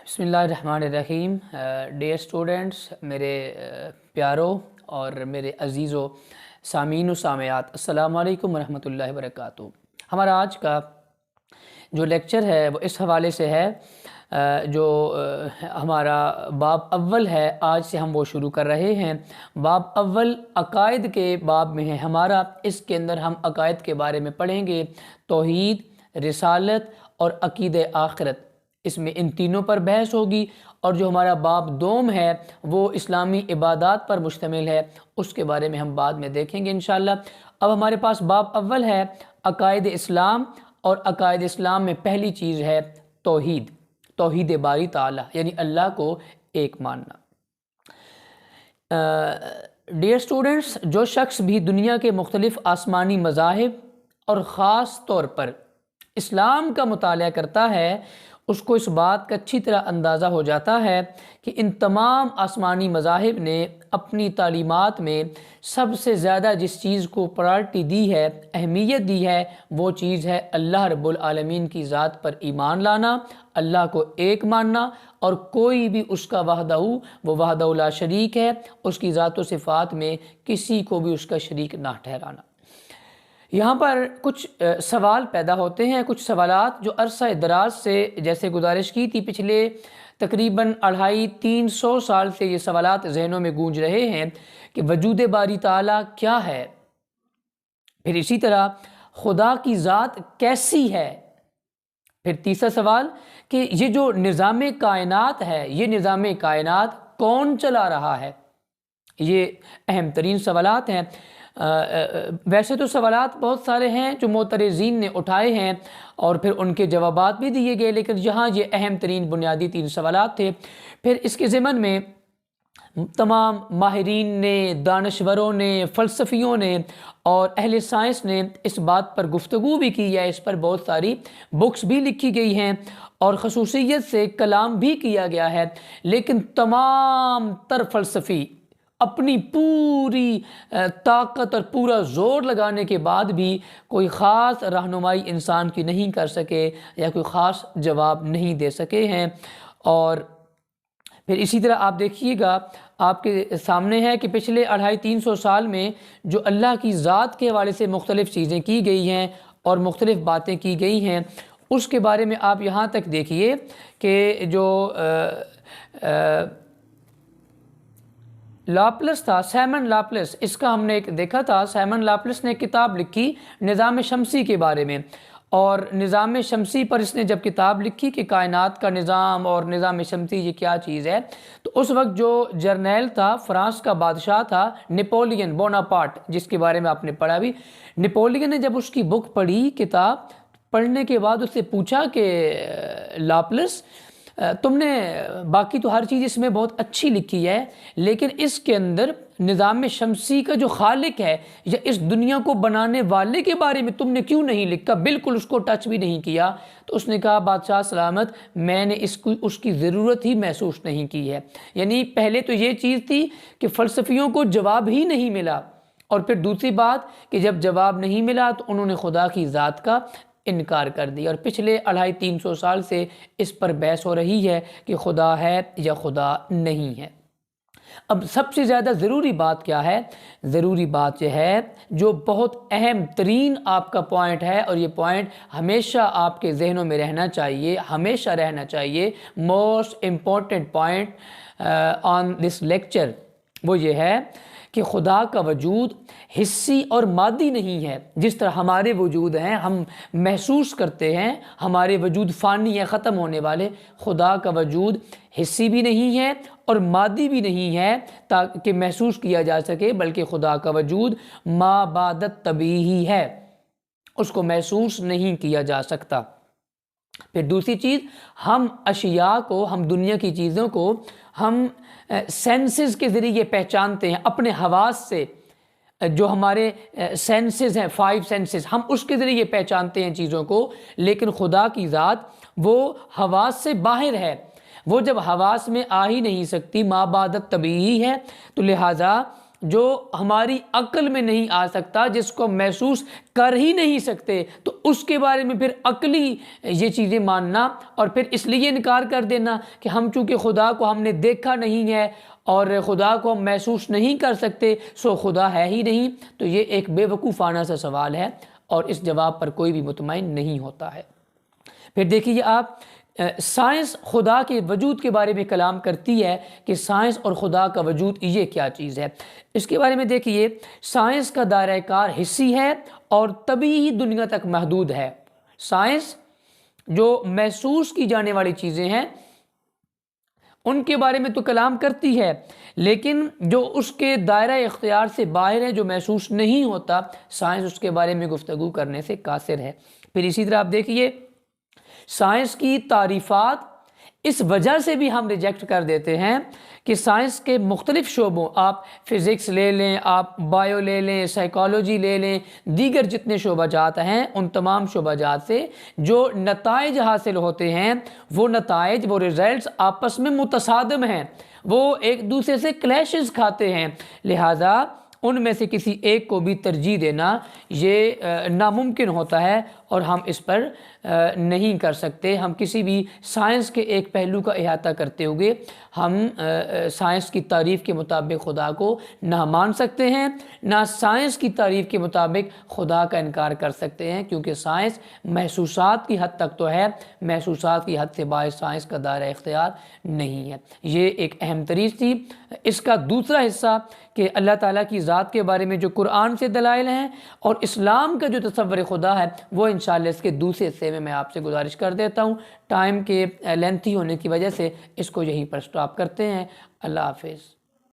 بسم اللہ الرحمن الرحیم۔ ڈیئر اسٹوڈنٹس، میرے پیاروں اور میرے عزیز و سامعین و سامعات، السلام علیکم ورحمۃ اللہ وبرکاتہ۔ ہمارا آج کا جو لیکچر ہے وہ اس حوالے سے ہے، جو ہمارا باب اول ہے، آج سے ہم وہ شروع کر رہے ہیں۔ باب اول عقائد کے باب میں ہے ہمارا، اس کے اندر ہم عقائد کے بارے میں پڑھیں گے، توحید، رسالت اور عقیدہ آخرت۔ اس میں ان تینوں پر بحث ہوگی، اور جو ہمارا باب دوم ہے وہ اسلامی عبادات پر مشتمل ہے، اس کے بارے میں ہم بعد میں دیکھیں گے انشاءاللہ۔ اب ہمارے پاس باب اول ہے عقائد اسلام، اور عقائد اسلام میں پہلی چیز ہے توحید، توحید باری تعالی، یعنی اللہ کو ایک ماننا۔ ڈیئر اسٹوڈنٹس، جو شخص بھی دنیا کے مختلف آسمانی مذاہب اور خاص طور پر اسلام کا مطالعہ کرتا ہے، اس کو اس بات کا اچھی طرح اندازہ ہو جاتا ہے کہ ان تمام آسمانی مذاہب نے اپنی تعلیمات میں سب سے زیادہ جس چیز کو پرائرٹی دی ہے، اہمیت دی ہے، وہ چیز ہے اللہ رب العالمین کی ذات پر ایمان لانا، اللہ کو ایک ماننا، اور کوئی بھی اس کا وحدہ، وہ وحدہ لا شریک ہے، اس کی ذات و صفات میں کسی کو بھی اس کا شریک نہ ٹھہرانا۔ یہاں پر کچھ سوال پیدا ہوتے ہیں، کچھ سوالات جو عرصہ دراز سے، جیسے گزارش کی تھی، پچھلے تقریباً 250-300 سال سے یہ سوالات ذہنوں میں گونج رہے ہیں کہ وجود باری تعالیٰ کیا ہے، پھر اسی طرح خدا کی ذات کیسی ہے، پھر تیسرا سوال کہ یہ جو نظام کائنات ہے، یہ نظام کائنات کون چلا رہا ہے۔ یہ اہم ترین سوالات ہیں۔ ویسے تو سوالات بہت سارے ہیں جو معترضین نے اٹھائے ہیں، اور پھر ان کے جوابات بھی دیے گئے، لیکن یہاں یہ اہم ترین بنیادی 3 سوالات تھے۔ پھر اس کے ضمن میں تمام ماہرین نے، دانشوروں نے، فلسفیوں نے اور اہل سائنس نے اس بات پر گفتگو بھی کی ہے، اس پر بہت ساری بکس بھی لکھی گئی ہیں اور خصوصیت سے کلام بھی کیا گیا ہے، لیکن تمام تر فلسفی اپنی پوری طاقت اور پورا زور لگانے کے بعد بھی کوئی خاص رہنمائی انسان کی نہیں کر سکے، یا کوئی خاص جواب نہیں دے سکے ہیں۔ اور پھر اسی طرح آپ دیکھیے گا، آپ کے سامنے ہے کہ پچھلے 250-300 سال میں جو اللہ کی ذات کے حوالے سے مختلف چیزیں کی گئی ہیں اور مختلف باتیں کی گئی ہیں، اس کے بارے میں آپ یہاں تک دیکھیے کہ جو لاپلس تھا، سیمن لاپلس، اس کا ہم نے ایک دیکھا تھا، سیمن لاپلس نے کتاب لکھی نظام شمسی کے بارے میں، اور نظام شمسی پر اس نے جب کتاب لکھی کہ کائنات کا نظام اور نظام شمسی یہ کیا چیز ہے، تو اس وقت جو جرنیل تھا، فرانس کا بادشاہ تھا نپولین بوناپارٹ، جس کے بارے میں آپ نے پڑھا بھی، نپولین نے جب اس کی بک پڑھی، کتاب پڑھنے کے بعد اس سے پوچھا کہ لاپلس، تم نے باقی تو ہر چیز اس میں بہت اچھی لکھی ہے، لیکن اس کے اندر نظام شمسی کا جو خالق ہے یا اس دنیا کو بنانے والے کے بارے میں تم نے کیوں نہیں لکھا، بالکل اس کو ٹچ بھی نہیں کیا۔ تو اس نے کہا، بادشاہ سلامت، میں نے اس کی ضرورت ہی محسوس نہیں کی ہے۔ یعنی پہلے تو یہ چیز تھی کہ فلسفیوں کو جواب ہی نہیں ملا، اور پھر دوسری بات کہ جب جواب نہیں ملا تو انہوں نے خدا کی ذات کا انکار کر دیا، اور پچھلے 250-300 سال سے اس پر بحث ہو رہی ہے کہ خدا ہے یا خدا نہیں ہے۔ اب سب سے زیادہ ضروری بات کیا ہے؟ ضروری بات یہ ہے، جو بہت اہم ترین آپ کا پوائنٹ ہے، اور یہ پوائنٹ ہمیشہ آپ کے ذہنوں میں رہنا چاہیے، ہمیشہ رہنا چاہیے، most important point on this lecture, وہ یہ ہے کہ خدا کا وجود حسی اور مادی نہیں ہے، جس طرح ہمارے وجود ہیں، ہم محسوس کرتے ہیں، ہمارے وجود فانی ہے، ختم ہونے والے۔ خدا کا وجود حسی بھی نہیں ہے اور مادی بھی نہیں ہے تاکہ محسوس کیا جا سکے، بلکہ خدا کا وجود ما بعد طبیعی ہے، اس کو محسوس نہیں کیا جا سکتا۔ پھر دوسری چیز، ہم اشیاء کو، ہم دنیا کی چیزوں کو ہم سینسز کے ذریعے پہچانتے ہیں، اپنے حواس سے، جو ہمارے سینسز ہیں، 5 سینسز، ہم اس کے ذریعے پہچانتے ہیں چیزوں کو، لیکن خدا کی ذات وہ حواس سے باہر ہے، وہ جب حواس میں آ ہی نہیں سکتی، ما بعد طبیعی ہے، تو لہٰذا جو ہماری عقل میں نہیں آ سکتا، جس کو محسوس کر ہی نہیں سکتے، تو اس کے بارے میں پھر عقلی یہ چیزیں ماننا اور پھر اس لیے انکار کر دینا کہ ہم چونکہ خدا کو ہم نے دیکھا نہیں ہے اور خدا کو ہم محسوس نہیں کر سکتے، سو خدا ہے ہی نہیں، تو یہ ایک بے وقوفانہ سا سوال ہے اور اس جواب پر کوئی بھی مطمئن نہیں ہوتا ہے۔ پھر دیکھیے آپ، سائنس خدا کے وجود کے بارے میں کلام کرتی ہے کہ سائنس اور خدا کا وجود یہ کیا چیز ہے۔ اس کے بارے میں دیکھیے، سائنس کا دائرہ کار حسی ہے اور طبیعی دنیا تک محدود ہے۔ سائنس جو محسوس کی جانے والی چیزیں ہیں ان کے بارے میں تو کلام کرتی ہے، لیکن جو اس کے دائرہ اختیار سے باہر ہے، جو محسوس نہیں ہوتا، سائنس اس کے بارے میں گفتگو کرنے سے قاصر ہے۔ پھر اسی طرح آپ دیکھیے، سائنس کی تعریفات اس وجہ سے بھی ہم ریجیکٹ کر دیتے ہیں کہ سائنس کے مختلف شعبوں، آپ فزکس لے لیں، آپ بائیو لے لیں، سائیکالوجی لے لیں، دیگر جتنے شعبہ جات ہیں، ان تمام شعبہ جات سے جو نتائج حاصل ہوتے ہیں، وہ نتائج، وہ ریزلٹس آپس میں متصادم ہیں، وہ ایک دوسرے سے کلیشز کھاتے ہیں، لہٰذا ان میں سے کسی ایک کو بھی ترجیح دینا یہ ناممکن ہوتا ہے اور ہم اس پر نہیں کر سکتے۔ ہم کسی بھی سائنس کے ایک پہلو کا احاطہ کرتے ہوئے ہم سائنس کی تعریف کے مطابق خدا کو نہ مان سکتے ہیں، نہ سائنس کی تعریف کے مطابق خدا کا انکار کر سکتے ہیں، کیونکہ سائنس محسوسات کی حد تک تو ہے، محسوسات کی حد سے باہر سائنس کا دائرہ اختیار نہیں ہے۔ یہ ایک اہم ترین تھی۔ اس کا دوسرا حصہ کہ اللہ تعالیٰ کی ذات کے بارے میں جو قرآن سے دلائل ہیں اور اسلام کا جو تصور خدا ہے، وہ انشاءاللہ اس کے دوسرے حصے میں آپ سے گزارش کر دیتا ہوں۔ ٹائم کے لینتھی ہونے کی وجہ سے اس کو یہیں پر سٹاپ کرتے ہیں۔ اللہ حافظ۔